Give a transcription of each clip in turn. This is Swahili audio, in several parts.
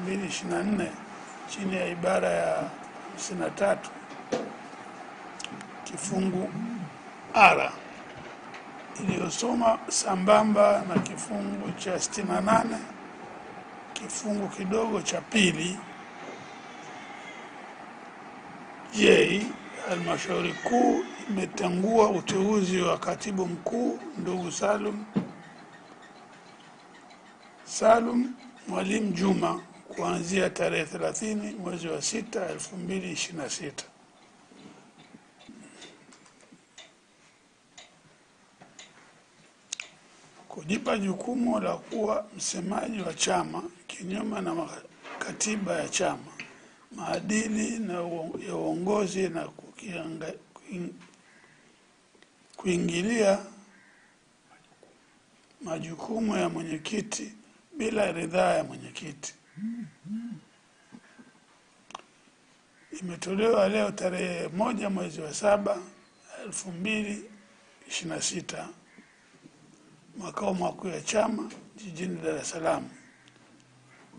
2024 chini ya ibara ya 53 kifungu R iliyosoma sambamba na kifungu cha 68 kifungu kidogo cha pili J. Halmashauri Kuu imetangua uteuzi wa Katibu Mkuu ndugu Salum Mwalimu Juma kuanzia tarehe 30 mwezi wa 6 2026. Kujipa jukumu la kuwa msemaji wa chama kinyume na katiba ya chama, maadili na ya uongozi na kuingilia majukumu ya mwenyekiti bila ridhaa ya mwenyekiti. Imetolewa leo tarehe 1 mwezi wa 7 2026 makao makuu ya chama jijini Dar es Salaam.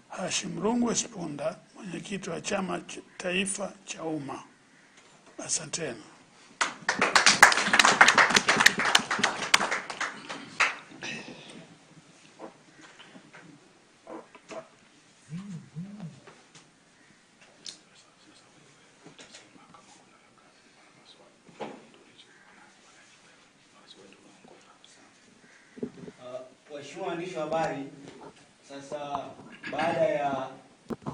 Hashim Rungwe Spunda, mwenyekiti wa chama taifa cha umma. Asanteni. Waheshimiwa waandishi wa habari, sasa baada ya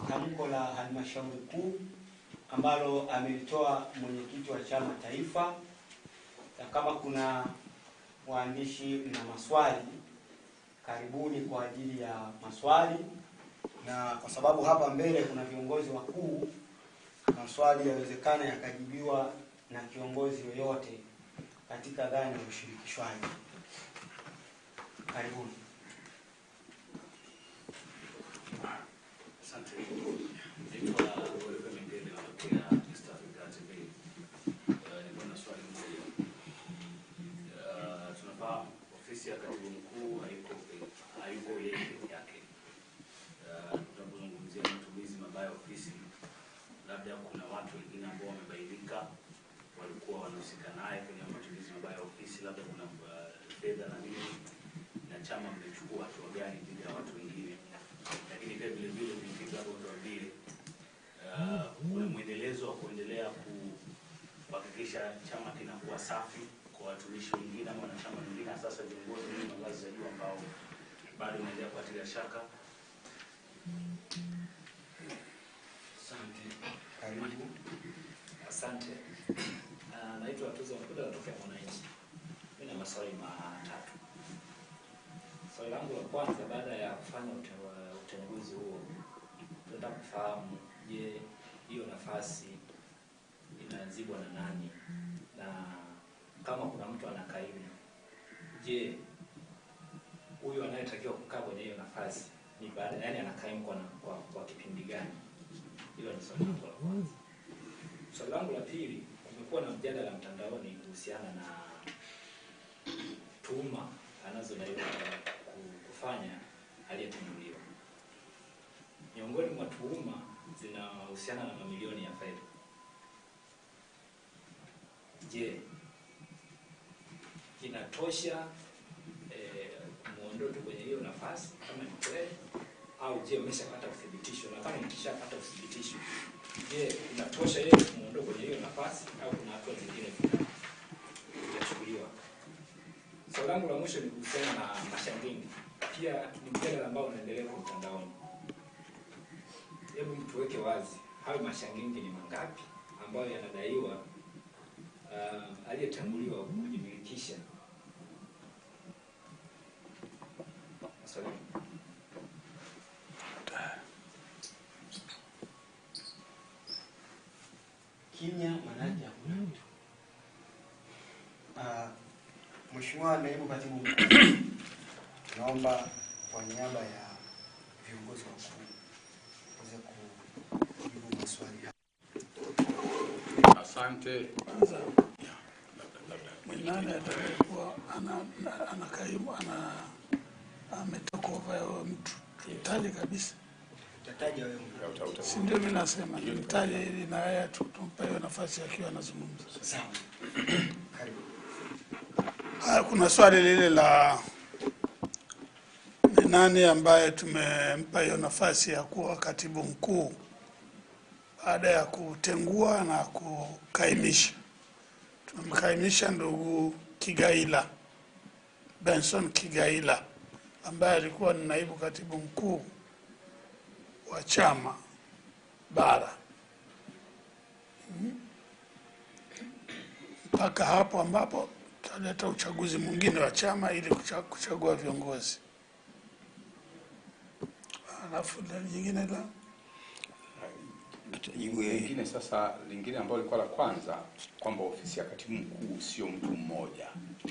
tamko la halmashauri kuu ambalo amelitoa mwenyekiti wa chama taifa, na kama kuna waandishi na maswali, karibuni kwa ajili ya maswali, na kwa sababu hapa mbele kuna viongozi wakuu, maswali yawezekana yakajibiwa na kiongozi yoyote katika dhana ya ushirikishwaji. Karibuni. Asante. Nilikuwa wewe mengine wanatokea East Africa TV. Nilikuwa na swali moja. Tunafahamu ofisi ya katibu mkuu haiko yeye yake. Tunapozungumzia matumizi mabaya ofisi, labda kuna watu wengine ambao wamebainika walikuwa wanahusika naye kwenye matumizi mabaya ofisi, labda kuna fedha na nini, na chama mmechukua hatua gani dhidi ya watu wengine. Lakini pia vile vile nikipiga hapo vile kuna mwendelezo wa kuendelea kuhakikisha chama kinakuwa safi kwa watumishi wengine ama wanachama wengine, sasa viongozi wa ngazi za juu ambao bado wanaendelea kuatilia shaka. Asante. Karibu. Asante. Naitwa Tuzo Mkuda kutoka Mwananchi. Mimi na maswali matatu. Swali langu la kwanza, baada ya kufanya utenguzi huo, tunataka kufahamu, je, hiyo nafasi inazibwa na nani? Na kama kuna mtu anakaimu, je, huyo anayetakiwa kukaa kwenye hiyo nafasi ni baada, yani anakaimu kwa kipindi gani? Hilo ni swali langu la kwanza. Swali langu la pili, kumekuwa na mjadala mtandaoni kuhusiana na tuhuma anazodaiwa kufanya aliyeteuliwa. Miongoni mwa tuhuma zinahusiana na mamilioni ya fedha. Je, inatosha kumuondoa tu kwenye hiyo nafasi kama ni kweli, au je umeshapata uthibitisho? Na kama mkishapata uthibitisho, je, inatosha yeye kumuondoa kwenye hiyo nafasi au kuna hatua zingine zitachukuliwa? Swali langu la mwisho ni kuhusiana na mashangingi. Pia ni mjadala ambao unaendelea kwa mtandaoni. Hebu mtuweke wazi, hayo mashangingi ni mangapi ambayo yanadaiwa aliyetanguliwa kujimilikisha? Sorry. Kimya manake hakuna mtu. Mheshimiwa Naibu Katibu Mkuu, naomba kwa niaba ya viongozi wakuu uweze kujibu maswali haya. Asante. Nani atakuwa anakaimu ametoka kwa mtu kitali kabisa? Utataja wewe. Si ndio mimi nasema nimtaje ili na yeye tumpe hiyo nafasi akiwa anazungumza. Sawa. Karibu. Kuna swali lile la ni nani ambaye tumempa hiyo nafasi ya kuwa katibu mkuu baada ya kutengua na kukaimisha. Tumemkaimisha ndugu Kigaila, Benson Kigaila, ambaye alikuwa ni naibu katibu mkuu wa chama bara. Mpaka hapo ambapo tutaleta uchaguzi mwingine wa chama ili kuchagua viongozi. Alafu jingine la lingine sasa, lingine ambalo lilikuwa la kwanza kwamba ofisi ya katibu mkuu sio mtu mmoja.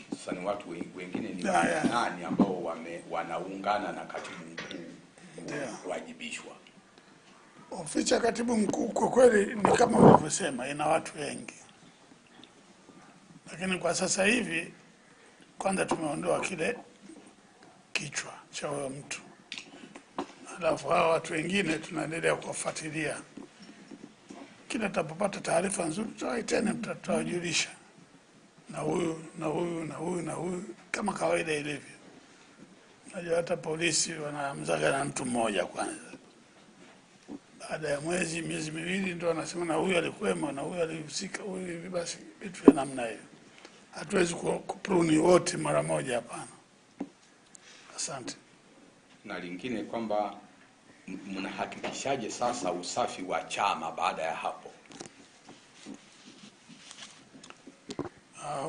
Sasa ni watu wengine ni nani ambao wanaungana na katibu mkuu kuwajibishwa. Ofisi ya katibu mkuu kwa kweli ni kama ulivyosema, ina watu wengi, lakini kwa sasa hivi kwanza tumeondoa kile kichwa cha huyo mtu, alafu hawa watu wengine tunaendelea kuwafuatilia. Kila tutapopata taarifa nzuri tutawaiteni, tutawajulisha na huyu na huyu na huyu na huyu, kama kawaida ilivyo. Unajua hata polisi wanamzaga na mtu mmoja kwanza, baada ya miezi miwili ndio wanasema na huyu alikuwemo na huyu alihusika, huyu hivi. Basi vitu vya namna hiyo hatuwezi kupruni wote mara moja, hapana. Asante. Na lingine kwamba mnahakikishaje sasa usafi wa chama baada ya hapo?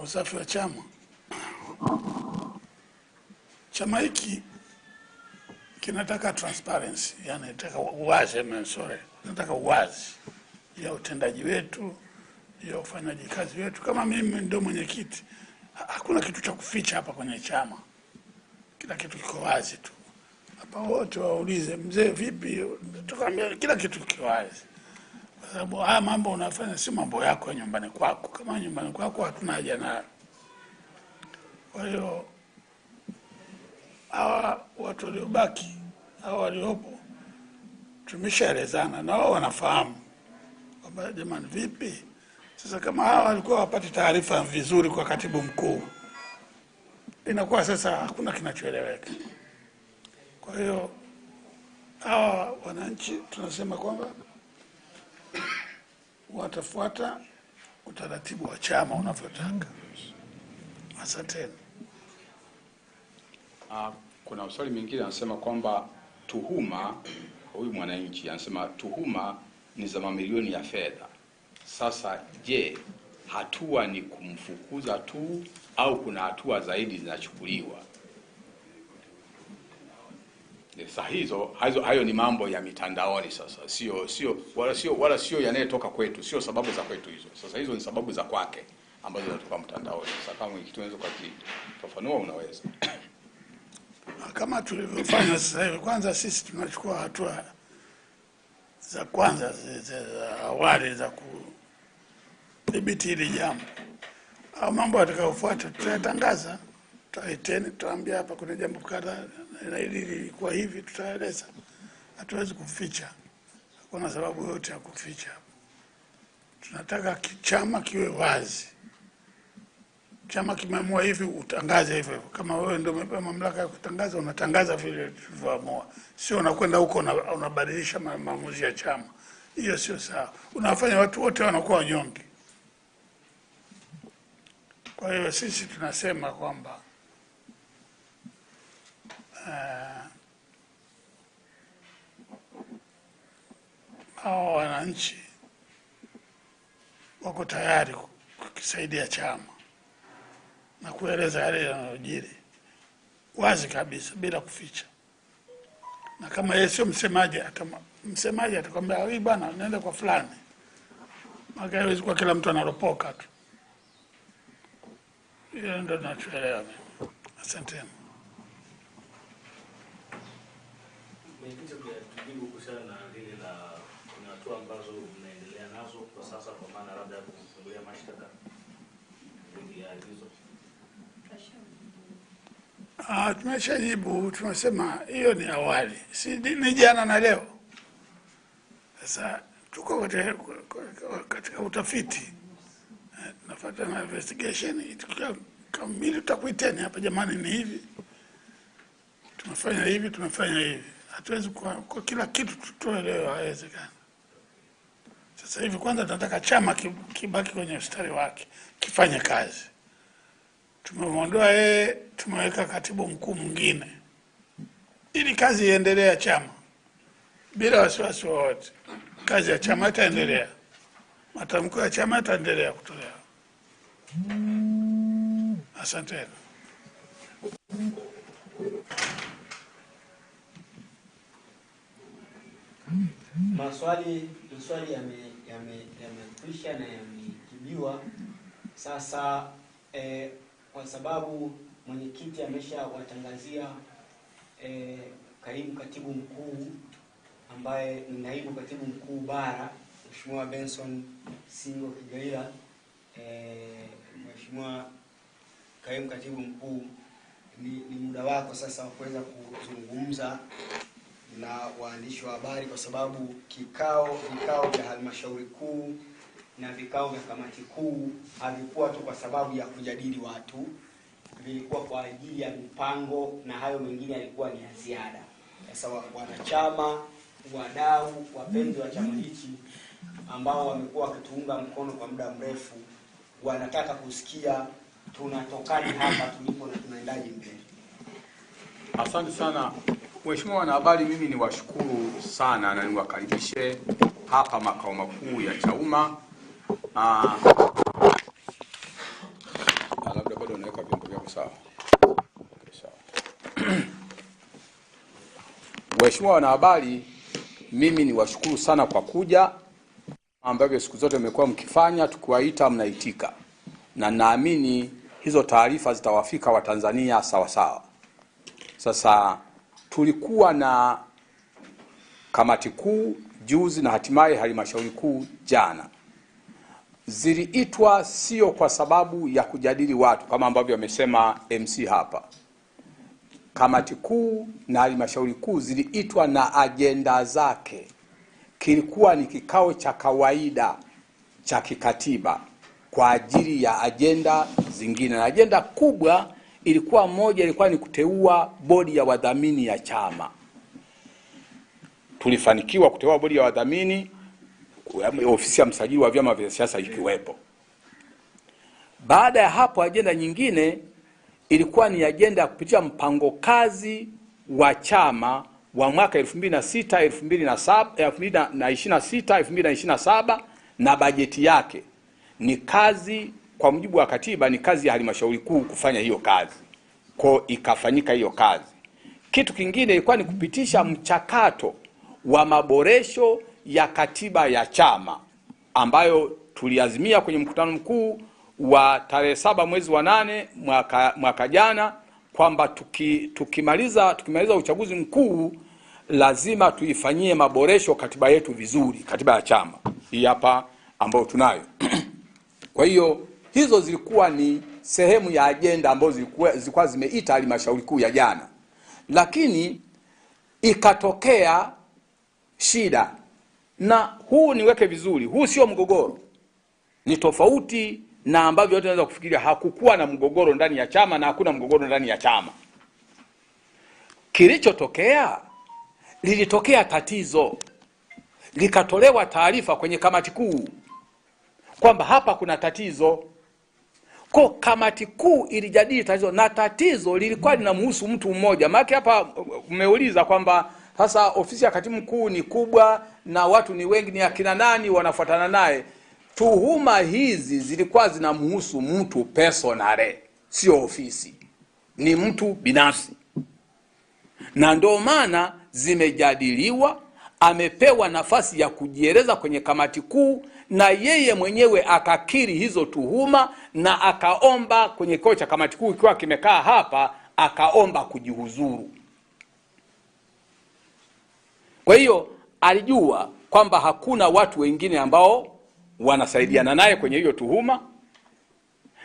Usafi wa chama. Chama hiki kinataka transparency, yani nataka uwazi, nataka uwazi ya utendaji wetu, ya ufanyaji kazi wetu. Kama mimi ndio mwenyekiti, hakuna kitu cha kuficha hapa kwenye chama. Kila kitu kiko wazi tu. Hapa wote waulize mzee vipi, tukamwambia kila kitu kiko wazi. Kwa sababu haya mambo unafanya si mambo yako ya nyumbani kwako. Kama nyumbani kwako hatuna haja nayo. Kwa hiyo hawa watu waliobaki, hawa waliopo, tumeshaelezana na wao wanafahamu kwamba jamani vipi. Sasa kama hawa walikuwa wapati taarifa vizuri kwa katibu mkuu, inakuwa sasa hakuna kinachoeleweka. Kwa hiyo hawa wananchi tunasema kwamba watafuata utaratibu wa chama unavyotaka. Asante. Kuna swali mwingine anasema kwamba tuhuma, huyu mwananchi anasema tuhuma ni za mamilioni ya fedha. Sasa je, hatua ni kumfukuza tu au kuna hatua zaidi zinachukuliwa? Sasa hayo ni mambo ya mitandaoni sasa, wala sio yanayetoka kwetu, sio sababu za kwetu hizo. Sasa hizo ni sababu za kwake ambazo zinatoka mtandaoni. Sasa kama tunaweza kufafanua, unaweza. Kama tulivyofanya sasa hivi, kwanza sisi tunachukua hatua za kwanza za awali za kudhibiti hili jambo. Au mambo yatakayofuata tutayatangaza, tutaiteni, tutaambia hapa kuna jambo kadhaa na hili lilikuwa hivi, tutaeleza. Hatuwezi kuficha, hakuna sababu yote ya kuficha. Tunataka chama kiwe wazi. Chama kimeamua hivi, utangaze hivyo. Kama wewe ndio umepewa mamlaka ya kutangaza, unatangaza vile tulivyoamua. Sio unakwenda huko unabadilisha maamuzi ya chama. Hiyo sio sawa. Unafanya watu wote wanakuwa wanyonge. Kwa hiyo sisi tunasema kwamba hao wananchi wako tayari kukisaidia chama na kueleza yale yanayojiri wazi kabisa bila kuficha. Na kama yeye sio msemaji atakwambia hii bwana naenda kwa fulani. Maana haiwezi kwa kila mtu analopoka tu. Hiyo ndio tunachoelewa mimi. Asante. Mwenyekiti, tujibu kuhusiana na lile la kuna hatua ambazo mnaendelea nazo kwa sasa, kwa maana labda kufungulia mashtaka dhidi ya hizo. Tumeshajibu, tumesema hiyo ni awali. Si ni jana na leo. Sasa tuko katika utafiti, nafuata na investigation. Ikiwa kamili tutakuiteni hapa, jamani, ni hivi tumefanya hivi. Hatuwezi kwa kila kitu tutoelewa, haiwezekani. Sasa hivi kwanza tunataka chama kibaki kwenye mstari wake, kifanye kazi. Tumemwondoa yeye, tumeweka katibu mkuu mwingine ili kazi iendelee ya chama bila wasiwasi wowote. Kazi ya chama itaendelea, matamko ya chama yataendelea kutolewa. Asante. Maswali yamekwisha na yamejibiwa. Sasa kwa sababu mwenyekiti ameshawatangazia kaimu katibu mkuu ambaye ni naibu katibu mkuu bara, Mheshimiwa Benson Singo Kigaila, Mheshimiwa kaimu katibu mkuu, ni muda wako sasa wa kuweza kuzungumza na waandishi wa habari, kwa sababu vikao vya halmashauri kuu na vikao vya kamati kuu havikuwa tu kwa sababu ya kujadili watu, vilikuwa kwa ajili ya mipango, na hayo mengine yalikuwa ni ya ziada. Sasa wanachama, wadau, wapenzi wa chama hichi ambao wamekuwa wakituunga mkono kwa muda mrefu wanataka kusikia tunatokani hapa tulipo na tunaendaje mbele. Asante sana Mheshimiwa wanahabari, mimi niwashukuru sana na niwakaribishe hapa makao makuu ya Chauma. Labda bado unaweka vyombo vyako sawa. Okay, sawa. Mheshimiwa wanahabari, mimi niwashukuru sana kwa kuja, ambavyo siku zote mmekuwa mkifanya, tukiwaita mnaitika, na naamini hizo taarifa zitawafika Watanzania sawa sawa. Sasa tulikuwa na kamati kuu juzi na hatimaye halmashauri kuu jana. Ziliitwa sio kwa sababu ya kujadili watu kama ambavyo amesema MC hapa. Kamati kuu na halmashauri kuu ziliitwa na agenda zake. Kilikuwa ni kikao cha kawaida cha kikatiba kwa ajili ya agenda zingine, na agenda kubwa ilikuwa ni kuteua bodi ya wadhamini ya chama. Tulifanikiwa kuteua bodi ya wadhamini, ofisi ya msajili wa vyama vya siasa ikiwepo. Baada ya hapo, agenda nyingine ilikuwa ni agenda ya kupitia mpango kazi wa chama wa mwaka 2026-2027 na bajeti yake. Ni kazi, kwa mujibu wa katiba, ni kazi ya halmashauri kuu kufanya hiyo kazi. Kwa ikafanyika hiyo kazi. Kitu kingine ilikuwa ni kupitisha mchakato wa maboresho ya katiba ya chama ambayo tuliazimia kwenye mkutano mkuu wa tarehe 7 mwezi wa 8 mwaka jana kwamba tukimaliza uchaguzi mkuu lazima tuifanyie maboresho katiba yetu vizuri, katiba ya chama hii hapa ambayo tunayo. Kwa hiyo hizo zilikuwa ni sehemu ya agenda ambazo zilikuwa zimeita halmashauri kuu ya jana, lakini ikatokea shida. Na huu niweke vizuri, huu sio mgogoro. Ni tofauti na ambavyo watu wanaweza kufikiria. Hakukuwa na mgogoro ndani ya chama na hakuna mgogoro ndani ya chama. Kilichotokea, lilitokea tatizo. Likatolewa taarifa kwenye kamati kuu kwamba hapa kuna tatizo. Kwa kamati kuu ilijadili tatizo, na tatizo lilikuwa linamhusu mtu mmoja. Maana hapa umeuliza kwamba sasa ofisi ya katibu mkuu ni kubwa na watu ni wengi, ni akina nani wanafuatana naye. Tuhuma hizi zilikuwa zinamhusu mtu personally, sio ofisi. Ni mtu binafsi. Na ndio maana zimejadiliwa, amepewa nafasi ya kujieleza kwenye kamati kuu, na yeye mwenyewe akakiri hizo tuhuma, na akaomba kwenye kikao cha kamati kuu ikiwa kimekaa hapa, akaomba kujihuzuru. Kwa hiyo alijua kwamba hakuna watu wengine ambao wanasaidiana naye kwenye hiyo tuhuma,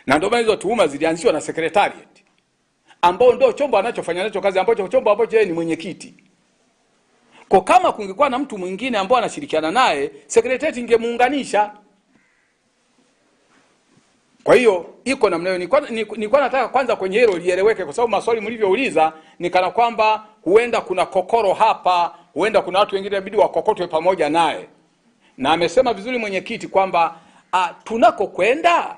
na ndio maana hizo tuhuma zilianzishwa na secretariat ambao ndio chombo anachofanya nacho kazi, ambacho chombo ambacho yeye ni mwenyekiti. Kwa kama kungekuwa na mtu mwingine ambaye anashirikiana naye, secretariat ingemuunganisha. Kwa hiyo iko namna hiyo. Nilikuwa nataka kwanza kwenye hilo lieleweke, kwa sababu maswali mlivyouliza nikana kwamba huenda kuna kokoro hapa, huenda kuna watu wengine inabidi wakokotwe pamoja naye. Na amesema vizuri mwenyekiti kwamba tunakokwenda,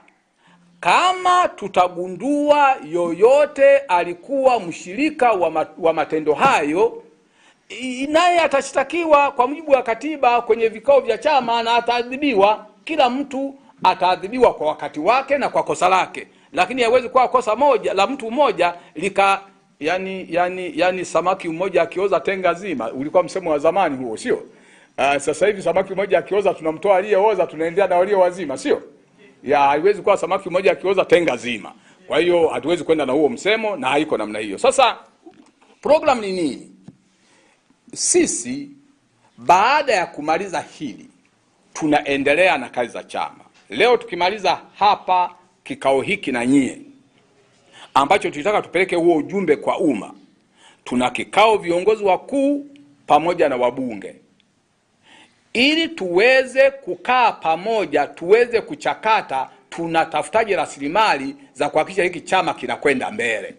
kama tutagundua yoyote alikuwa mshirika wa matendo hayo, naye atashtakiwa kwa mujibu wa katiba kwenye vikao vya chama na ataadhibiwa. Kila mtu ataadhibiwa kwa wakati wake na kwa kosa lake, lakini haiwezi kuwa kosa moja la mtu mmoja yani samaki mmoja akioza tenga zima. Ulikuwa msemo wa zamani huo, sio? Sasa hivi samaki mmoja akioza tunamtoa aliyeoza, tunaendelea na walio wazima, sio? Haiwezi kuwa samaki mmoja akioza tenga zima. Kwa hiyo hatuwezi kwenda na huo msemo, na haiko namna hiyo. Sasa program ni nini? Sisi baada ya kumaliza hili tunaendelea na kazi za chama. Leo tukimaliza hapa kikao hiki na nyie, ambacho tulitaka tupeleke huo ujumbe kwa umma, tuna kikao viongozi wakuu pamoja na wabunge, ili tuweze kukaa pamoja, tuweze kuchakata tunatafutaje rasilimali za kuhakikisha hiki chama kinakwenda mbele.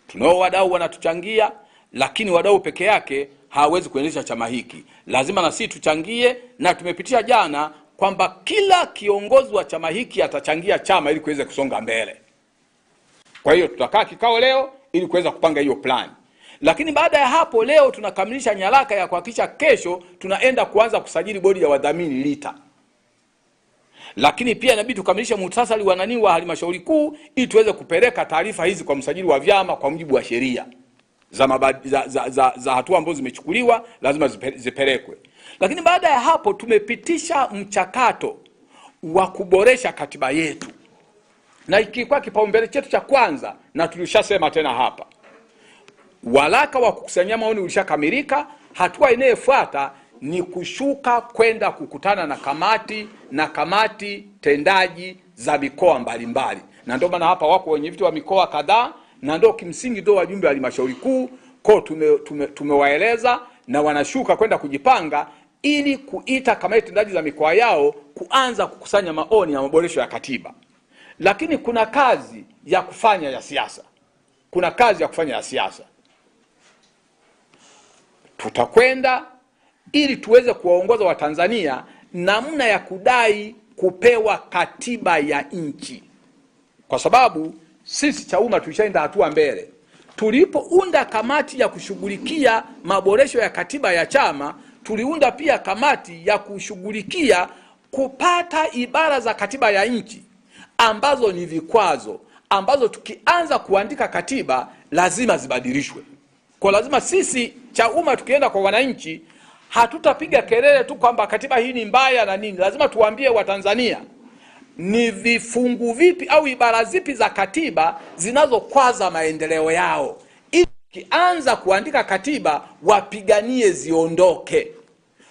Tunao wadau wanatuchangia, lakini wadau peke yake hawezi kuendesha chama hiki. Lazima na sisi tuchangie, na tumepitisha jana kwamba kila kiongozi wa chama hiki atachangia chama ili kuweze kusonga mbele. Kwa hiyo tutakaa kikao leo ili kuweza kupanga hiyo plan. Lakini baada ya hapo, leo tunakamilisha nyaraka ya kuhakikisha kesho tunaenda kuanza kusajili bodi ya wadhamini LITA. Lakini pia inabidi tukamilishe muhtasari wa halmashauri kuu ili tuweze kupeleka taarifa hizi kwa msajili wa vyama kwa mujibu wa sheria za hatua ambazo zimechukuliwa, lazima zipelekwe. Lakini baada ya hapo tumepitisha mchakato wa kuboresha katiba yetu, na ikikuwa kipaumbele chetu cha kwanza, na tulishasema tena hapa, waraka wa kukusanya maoni ulishakamilika. Hatua inayofuata ni kushuka kwenda kukutana na kamati tendaji za mikoa mbalimbali, na ndio maana hapa wako wenye viti wa mikoa kadhaa, na ndio kimsingi ndio wajumbe wa halmashauri kuu. Kwa tumewaeleza na wanashuka kwenda kujipanga ili kuita kamati tendaji za mikoa yao kuanza kukusanya maoni ya maboresho ya katiba. Lakini kuna kazi ya kufanya ya siasa. Tutakwenda ili tuweze kuwaongoza Watanzania namna ya kudai kupewa katiba ya nchi, kwa sababu sisi Chauma tulishaenda hatua mbele. Tulipounda kamati ya kushughulikia maboresho ya katiba ya chama, tuliunda pia kamati ya kushughulikia kupata ibara za katiba ya nchi ambazo ni vikwazo, ambazo tukianza kuandika katiba lazima zibadilishwe. Kwa lazima sisi Chauma tukienda kwa wananchi, hatutapiga kelele tu kwamba katiba hii ni mbaya na nini. Lazima tuwaambie Watanzania ni vifungu vipi au ibara zipi za katiba zinazokwaza maendeleo yao, ili kianza kuandika katiba wapiganie ziondoke.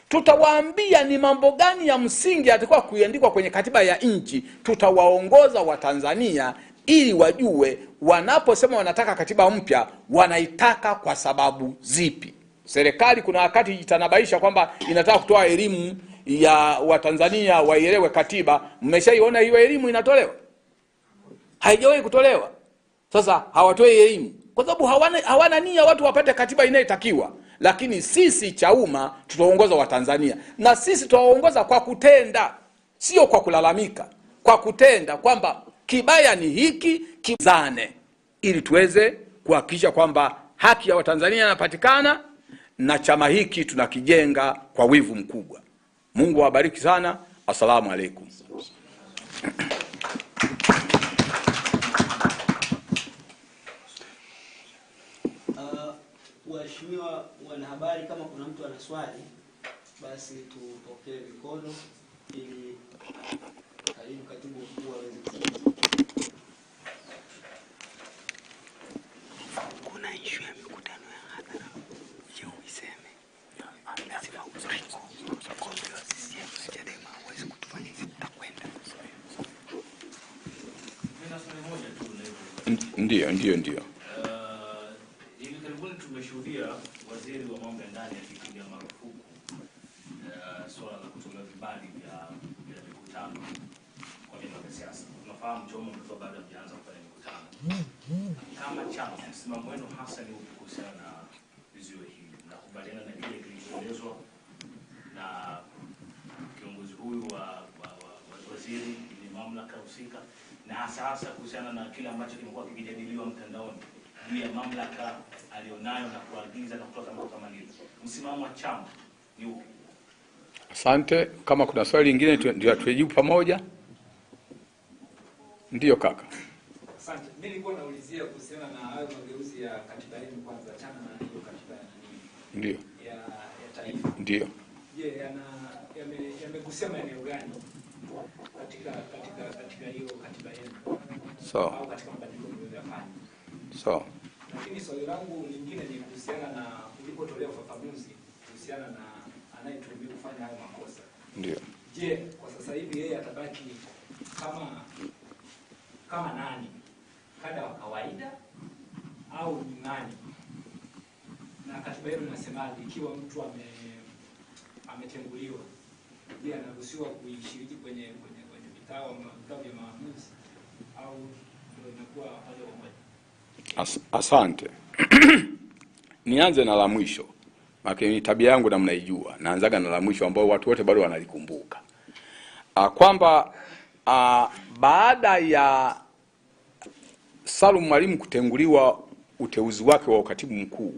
Tutawaambia ni mambo gani ya msingi yatakuwa kuandikwa kwenye katiba ya nchi. Tutawaongoza Watanzania ili wajue wanaposema wanataka katiba mpya wanaitaka kwa sababu zipi. Serikali kuna wakati itanabaisha kwamba inataka kutoa elimu ya Watanzania waielewe katiba. Mmeshaiona hiyo elimu inatolewa? Haijawahi kutolewa. Sasa hawatoi elimu kwa sababu hawana nia watu wapate katiba inayotakiwa. Lakini sisi Chauma tutaongoza Watanzania, na sisi tutawaongoza kwa kutenda, sio kwa kulalamika, kwa kutenda kwamba kibaya ni hiki, kizane, ili tuweze kuhakikisha kwamba haki ya Watanzania inapatikana na chama hiki tunakijenga kwa wivu mkubwa. Mungu awabariki sana. Asalamu alaykum. Waheshimiwa wanahabari, kama kuna mtu ana swali basi tupokee mikono ili karibu katibu mkuu aweze kujibu. Kuna issue ya mikutano ya hadhara. Je, uiseme? Lazima uziko. Kwa CCM na Chadema hawezi kutufanya hivi, tutakwenda. Mimi swali moja tu Ndio. hivi karibuni tumeshuhudia waziri wa mambo ya ndani akipiga nafahamu chomo mlikuwa bado mjaanza kufanya mkutano. Kama chama msimamo wenu hasa ni upi kuhusiana na vizuio hivi? Mnakubaliana na kile kilichoelezwa na kiongozi huyu wa waziri ni mamlaka husika, na hasa kuhusiana na kile ambacho kimekuwa kikijadiliwa mtandaoni juu ya mamlaka alionayo na kuagiza na kutoa tamko kama hilo? Msimamo wa chama ni upi? Asante. Kama kuna swali lingine ndio tujibu pamoja. Ndiyo kaka. Asante. Mimi nilikuwa naulizia kuhusiana na hayo mageuzi ya katiba yenu kwanza, chana na hiyo katiba ya nini? Ndiyo. Ya taifa. Ndiyo. Je, yamegusia maeneo gani katika hiyo katiba yenu? Au katika mabadiliko mliyofanya? Lakini swali langu lingine ni kuhusiana na ulipotolea ufafanuzi kuhusiana na anayetuhumiwa kufanya hayo makosa. Ndiyo. Je, kwa sasa hivi yeye atabaki kama nani? Kada wa kawaida au ni nani? Na katiba yenu inasemaje ikiwa mtu ametenguliwa? Je, anaruhusiwa kuishiriki kwenye vikao vya maamuzi au ndio inakuwa moja kwa moja? Asante. Nianze na la mwisho. Maana tabia yangu na mnaijua. Naanzaga na la mwisho ambao watu wote bado wanalikumbuka. Kwamba baada ya Salum Mwalimu kutenguliwa uteuzi wake wa ukatibu mkuu,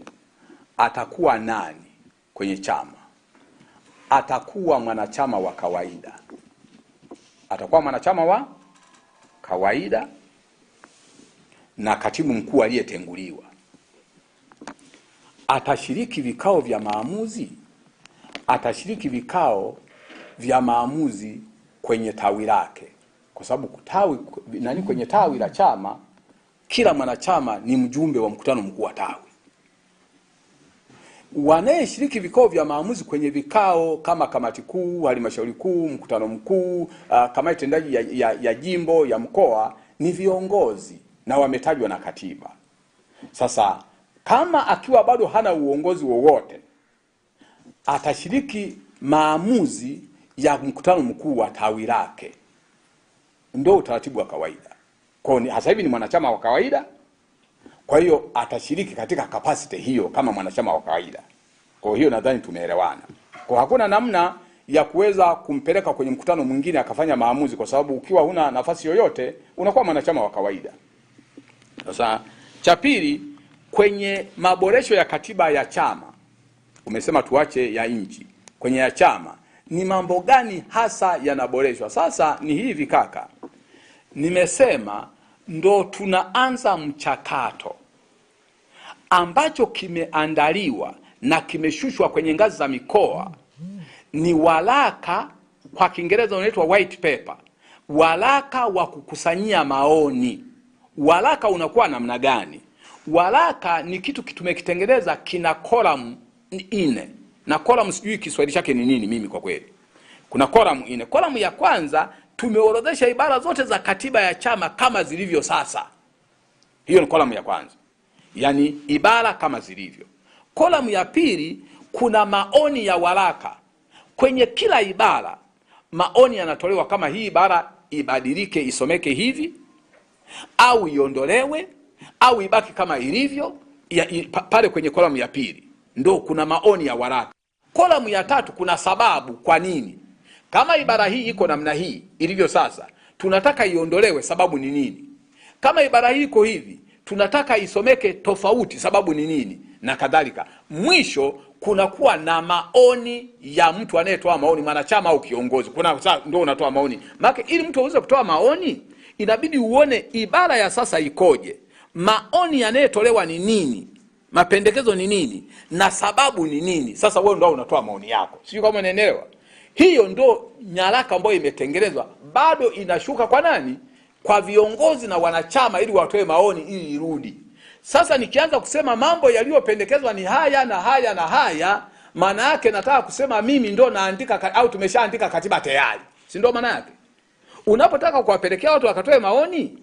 atakuwa nani kwenye chama? Atakuwa mwanachama wa kawaida. Atakuwa mwanachama wa kawaida na katibu mkuu aliyetenguliwa. Atashiriki vikao vya maamuzi. Atashiriki vikao vya maamuzi kwenye tawi lake, kwa sababu kwenye tawi la chama kila mwanachama ni mjumbe wa mkutano mkuu wa tawi. Wanayeshiriki vikao vya maamuzi kwenye vikao kama kamati kuu, halmashauri kuu, mkutano mkuu, kamati tendaji ya jimbo, ya mkoa ni viongozi na wametajwa na katiba. Sasa kama akiwa bado hana uongozi wowote, atashiriki maamuzi ya mkutano mkuu wa tawi lake. Ndio utaratibu wa kawaida. Kwa hiyo sasa hivi ni mwanachama wa kawaida. Kwa hiyo atashiriki katika capacity hiyo kama mwanachama wa kawaida. Kwa hiyo nadhani tumeelewana. Kwa hakuna namna ya kuweza kumpeleka kwenye mkutano mwingine akafanya maamuzi, kwa sababu ukiwa huna nafasi yoyote unakuwa mwanachama wa kawaida. Sasa cha pili, kwenye maboresho ya katiba ya chama, umesema tuache ya nchi. Kwenye ya chama ni mambo gani hasa yanaboreshwa? Sasa ni hivi kaka. Nimesema ndo tunaanza mchakato ambacho kimeandaliwa na kimeshushwa kwenye ngazi za mikoa. Ni waraka, kwa Kiingereza unaitwa white paper, waraka wa kukusanyia maoni. Waraka unakuwa namna gani? Waraka ni kitu tumekitengeneza, kina column 4. Na column sijui Kiswahili chake ni nini mimi kwa kweli. Kuna column 4. Column ya kwanza tumeorodhesha ibara zote za katiba ya chama kama zilivyo sasa. Hiyo ni column ya kwanza. Yaani ibara kama zilivyo. Column ya pili kuna maoni ya waraka. Kwenye kila ibara maoni yanatolewa kama hii ibara ibadilike, isomeke hivi, au iondolewe, au ibaki kama ilivyo. Pale kwenye column ya pili ndio kuna maoni ya waraka. Column ya tatu kuna sababu kwa nini. Kama ibara hii iko namna hii ilivyo sasa, tunataka iondolewe, sababu ni nini? Kama ibara hii iko hivi, tunataka isomeke tofauti, sababu ni nini? Na kadhalika. Mwisho kuna kuwa na maoni ya mtu anayetoa maoni, mwanachama au kiongozi. Kuna ndio unatoa maoni. Maana ili mtu aweze kutoa maoni, inabidi uone ibara ya sasa ikoje. Maoni yanayetolewa ni nini? Mapendekezo ni nini? Na sababu ni nini? Sasa wewe ndio unatoa maoni yako. Sio kama unaelewa? Hiyo ndo nyaraka ambayo imetengenezwa, bado inashuka kwa nani? Kwa viongozi na wanachama ili watoe maoni ili irudi. Sasa nikianza kusema mambo yaliyopendekezwa ni haya na haya na haya, maana yake nataka kusema mimi ndo naandika au tumeshaandika katiba tayari. Si ndio maana yake? Unapotaka kuwapelekea watu wakatoe maoni,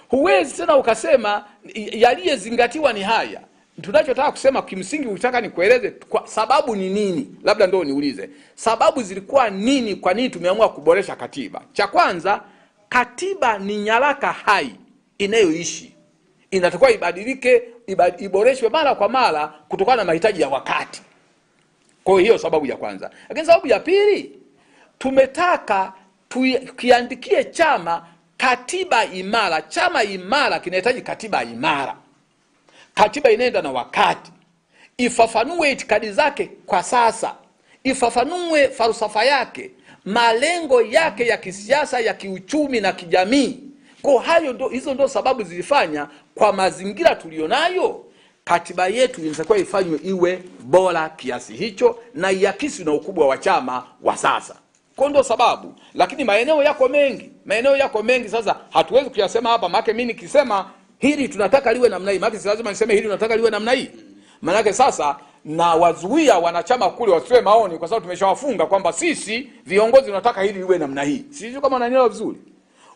huwezi tena ukasema yaliyezingatiwa ni haya. Tunachotaka kusema kimsingi, ukitaka nikueleze kwa sababu ni nini, labda ndio niulize. Sababu zilikuwa nini, kwa nini tumeamua kuboresha katiba? Cha kwanza, katiba ni nyaraka hai inayoishi, inatakiwa ibadilike, iboreshwe mara kwa mara kutokana na mahitaji ya wakati. Kwa hiyo sababu ya kwanza. Lakini sababu ya pili, tumetaka kiandikie chama katiba imara. Chama imara kinahitaji katiba imara, katiba inaenda na wakati, ifafanue itikadi zake kwa sasa, ifafanue falsafa yake, malengo yake ya kisiasa, ya kiuchumi na kijamii. Kwa hizo ndo sababu zilifanya kwa mazingira tulionayo katiba yetu inatakiwa ifanywe iwe bora kiasi hicho na iakisi na ukubwa wa chama wa sasa. Kwa ndo sababu. Lakini maeneo yako mengi sasa hatuwezi kuyasema hapa, maana mimi nikisema hili tunataka liwe namna hii, maana si lazima niseme hili tunataka liwe namna hii. Maana sasa na wazuia wanachama kule wasitoe maoni, kwa sababu tumeshawafunga kwamba sisi viongozi tunataka hili liwe namna hii. Sisi kama unanielewa vizuri.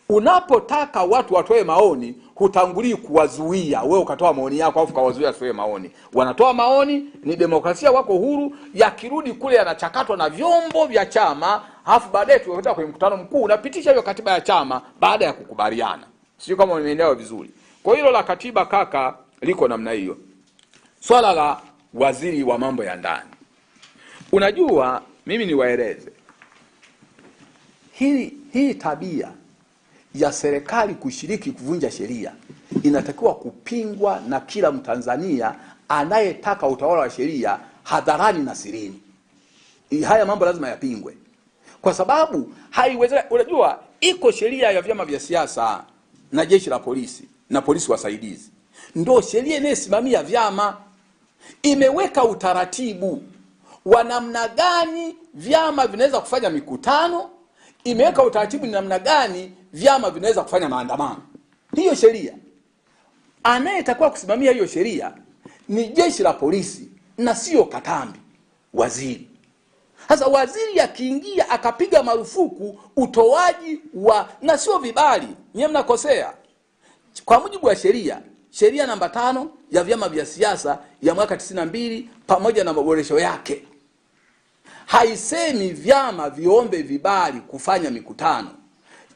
Unapotaka watu watoe maoni, hutangulii kuwazuia. Wewe ukatoa maoni yako afu kawazuia watoe maoni. Wanatoa maoni, ni demokrasia, wako huru, yakirudi kule yanachakatwa na vyombo vya chama, afu baadaye tuweketa kwenye mkutano mkuu unapitisha hiyo katiba ya chama baada ya kukubaliana. Sio kama umeelewa vizuri. Kwa hilo la katiba kaka liko namna hiyo. Swala la waziri wa mambo ya ndani. Unajua mimi niwaeleze. Hii tabia ya serikali kushiriki kuvunja sheria inatakiwa kupingwa na kila Mtanzania anayetaka utawala wa sheria hadharani na sirini. Haya mambo lazima yapingwe. Kwa sababu haiwezekani. Unajua iko sheria ya vyama vya siasa na jeshi la polisi na polisi wasaidizi. Ndio sheria inayosimamia vyama. Imeweka utaratibu wa namna gani vyama vinaweza kufanya mikutano, imeweka utaratibu ni namna gani vyama vinaweza kufanya maandamano. Hiyo sheria, anayetakiwa kusimamia hiyo sheria ni jeshi la polisi na sio Katambi, waziri. Sasa waziri akiingia akapiga marufuku utoaji wa, na sio vibali, nyewe mnakosea. Kwa mujibu wa sheria namba 5 ya vyama vya siasa ya mwaka 92 pamoja na maboresho yake, haisemi vyama viombe vibali kufanya mikutano.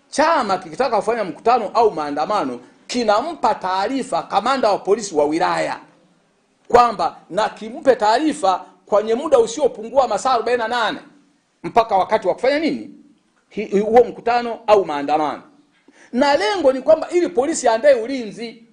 Chama kikitaka kufanya mkutano au maandamano kinampa taarifa kamanda wa polisi wa wilaya kwamba na kimpe taarifa kwenye muda usiopungua masaa 48 mpaka wakati wa kufanya nini huo mkutano au maandamano. Na lengo ni kwamba ili polisi aandae ulinzi,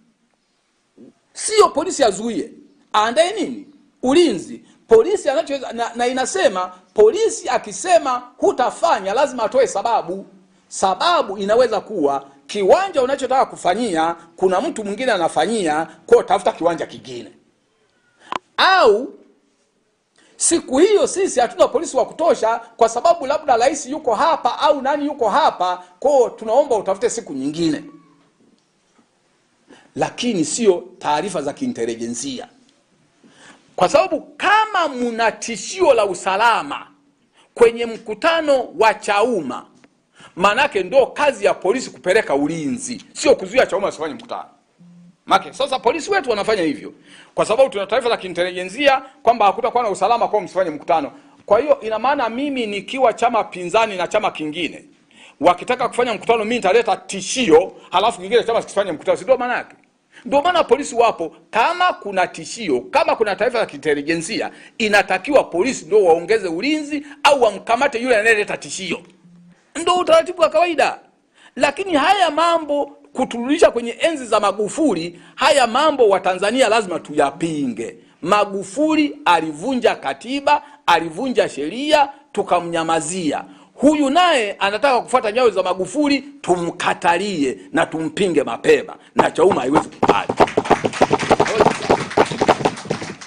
sio polisi azuie, aandae nini ulinzi. Polisi anachoweza na inasema polisi akisema hutafanya lazima atoe sababu. Sababu inaweza kuwa kiwanja unachotaka kufanyia kuna mtu mwingine anafanyia, kwa tafuta kiwanja kingine. Au siku hiyo sisi hatuna polisi wa kutosha kwa sababu labda rais yuko hapa au nani yuko hapa, kwa tunaomba utafute siku nyingine. Lakini sio taarifa za kiintelijensia. Kwa sababu kama mna tishio la usalama kwenye mkutano wa Chauma, manake ndo kazi ya polisi kupeleka ulinzi, sio kuzuia Chauma asifanye mkutano. Make sasa polisi wetu wanafanya hivyo kwa sababu tuna taarifa za kiintelijensia kwamba hakutakuwa na usalama kwa msifanye mkutano. Kwa hiyo ina maana mimi nikiwa chama pinzani na chama kingine wakitaka kufanya mkutano, mimi nitaleta tishio halafu kingine chama sikifanye mkutano, si ndio maana yake? Ndio maana polisi wapo. Kama kuna tishio, kama kuna taarifa za kiintelijensia, inatakiwa polisi ndio waongeze ulinzi au wamkamate yule anayeleta tishio. Ndio utaratibu wa kawaida. Lakini haya mambo kuturudisha kwenye enzi za Magufuli, haya mambo wa Tanzania lazima tuyapinge. Magufuli alivunja katiba, alivunja sheria, tukamnyamazia. Huyu naye anataka kufuata nyayo za Magufuli, tumkatalie na tumpinge mapema. Na Chauma haiwezi kukubali.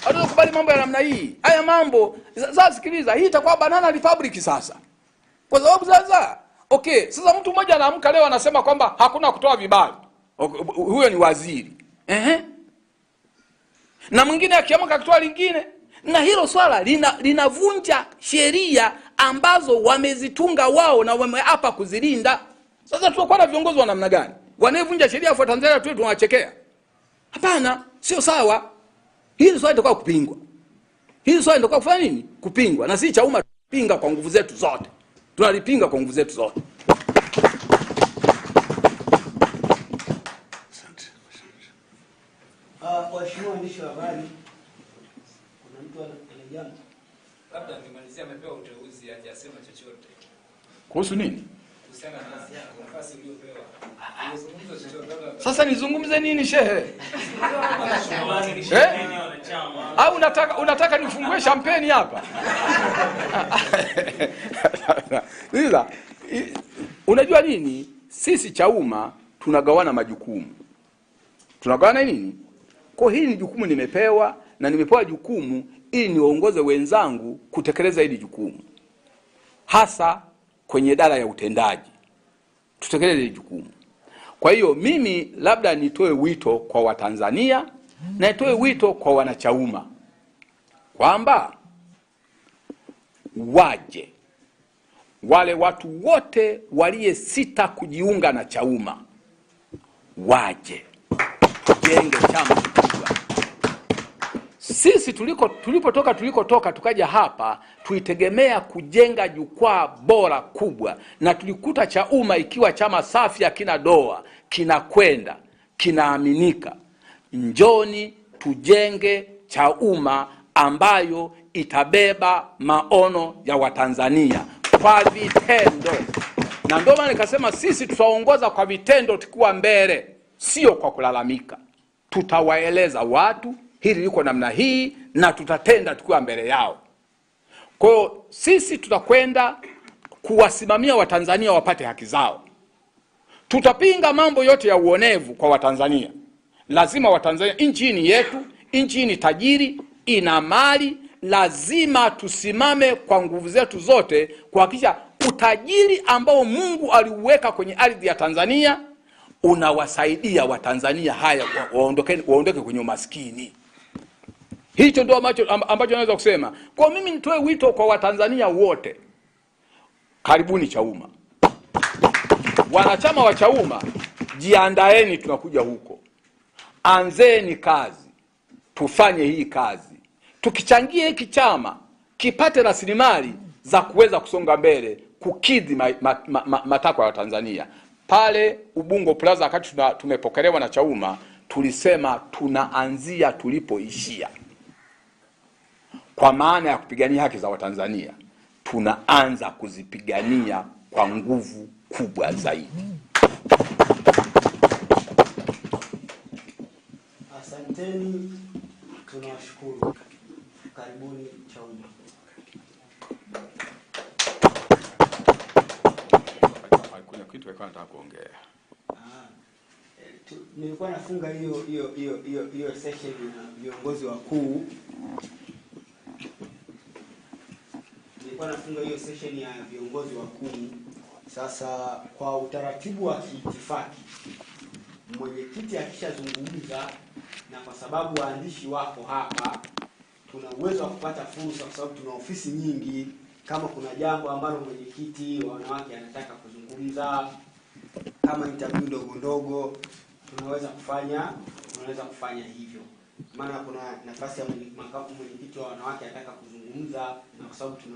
Hatuwezi kukubali mambo ya namna hii. Haya mambo, sasa sikiliza, hii itakuwa banana republic sasa. Kwa sababu sasa, sasa mtu mmoja anaamka leo anasema kwamba hakuna kutoa vibali. Huyo ni waziri. Na mwingine akiamka kutoa lingine. Na hilo swala linavunja sheria ambazo wamezitunga wao na wameapa kuzilinda. Sasa tutakuwa na viongozi wa namna gani? Wanayevunja sheria kwa Tanzania tu tunawachekea? Hapana, sio sawa. Hili swala litakuwa kupingwa. Hili swala litakuwa kufanya nini? Kupingwa. Na si Chauma tupinga kwa nguvu zetu zote. Tunalipinga kwa nguvu zetu zote. hujasema chochote. Kuhusu nini? Kuhusiana na nafasi uliyopewa. Unazungumza chochote. Sasa nizungumze nini shehe? Au unataka nifungue champagne hapa? Ila unajua nini? Sisi Chauma tunagawana majukumu. Tunagawana nini? Kwa hili ni jukumu nimepewa, na nimepewa jukumu ili niongoze wenzangu kutekeleza hili jukumu. Hasa kwenye idara ya utendaji. Tutekeleze hili jukumu. Kwa hiyo mimi labda nitoe wito kwa Watanzania na nitoe wito kwa wanachauma kwamba waje wale watu wote waliyesita kujiunga na Chauma waje tujenge chama kikubwa. Sisi tulikotoka tukaja hapa tuitegemea kujenga jukwaa bora kubwa, na tulikuta Chauma ikiwa chama safi, hakina doa, kinakwenda, kinaaminika. Njoni tujenge Chauma ambayo itabeba maono ya Watanzania kwa vitendo. Na ndio maana nikasema sisi tutaongoza kwa vitendo tukiwa mbele, sio kwa kulalamika. Tutawaeleza watu hili liko namna hii na tutatenda tukiwa mbele yao. Kwa hiyo sisi tutakwenda kuwasimamia Watanzania wapate haki zao. Tutapinga mambo yote ya uonevu kwa Watanzania. Lazima Watanzania, nchi ni yetu, nchi ni tajiri, ina mali, lazima tusimame kwa nguvu zetu zote kuhakikisha utajiri ambao Mungu aliuweka kwenye ardhi ya Tanzania unawasaidia Watanzania haya waondoke kwenye umaskini. Hicho ndio ambacho naweza kusema. Kwa mimi nitoe wito kwa Watanzania wote. Karibuni Chauma. Wanachama wa Chauma, jiandaeni, tunakuja huko. Anzeni kazi. Tufanye hii kazi. Tukichangia hiki chama kipate rasilimali za kuweza kusonga mbele, kukidhi matakwa ya Tanzania. Pale Ubungo Plaza wakati tumepokelewa na Chauma, tulisema tunaanzia tulipoishia. Kwa maana ya kupigania haki za Watanzania, tunaanza kuzipigania kwa nguvu kubwa zaidi. Asanteni, tunawashukuru. Karibuni Chauma. Kuna kitu nataka kuongea. Nilikuwa nafunga hiyo session ya viongozi wakuu. Sasa kwa utaratibu wa kiitifaki, mwenyekiti akishazungumza, na kwa sababu waandishi wako hapa, tuna uwezo wa kupata fursa, kwa sababu tuna ofisi nyingi. Kama kuna jambo ambalo mwenyekiti wa wanawake anataka kuzungumza, kama interview ndogo ndogo, tunaweza kufanya hivyo. Maana kuna nafasi ya makamu mwenyekiti wa wanawake anataka kuzungumza, na kwa sababu tuna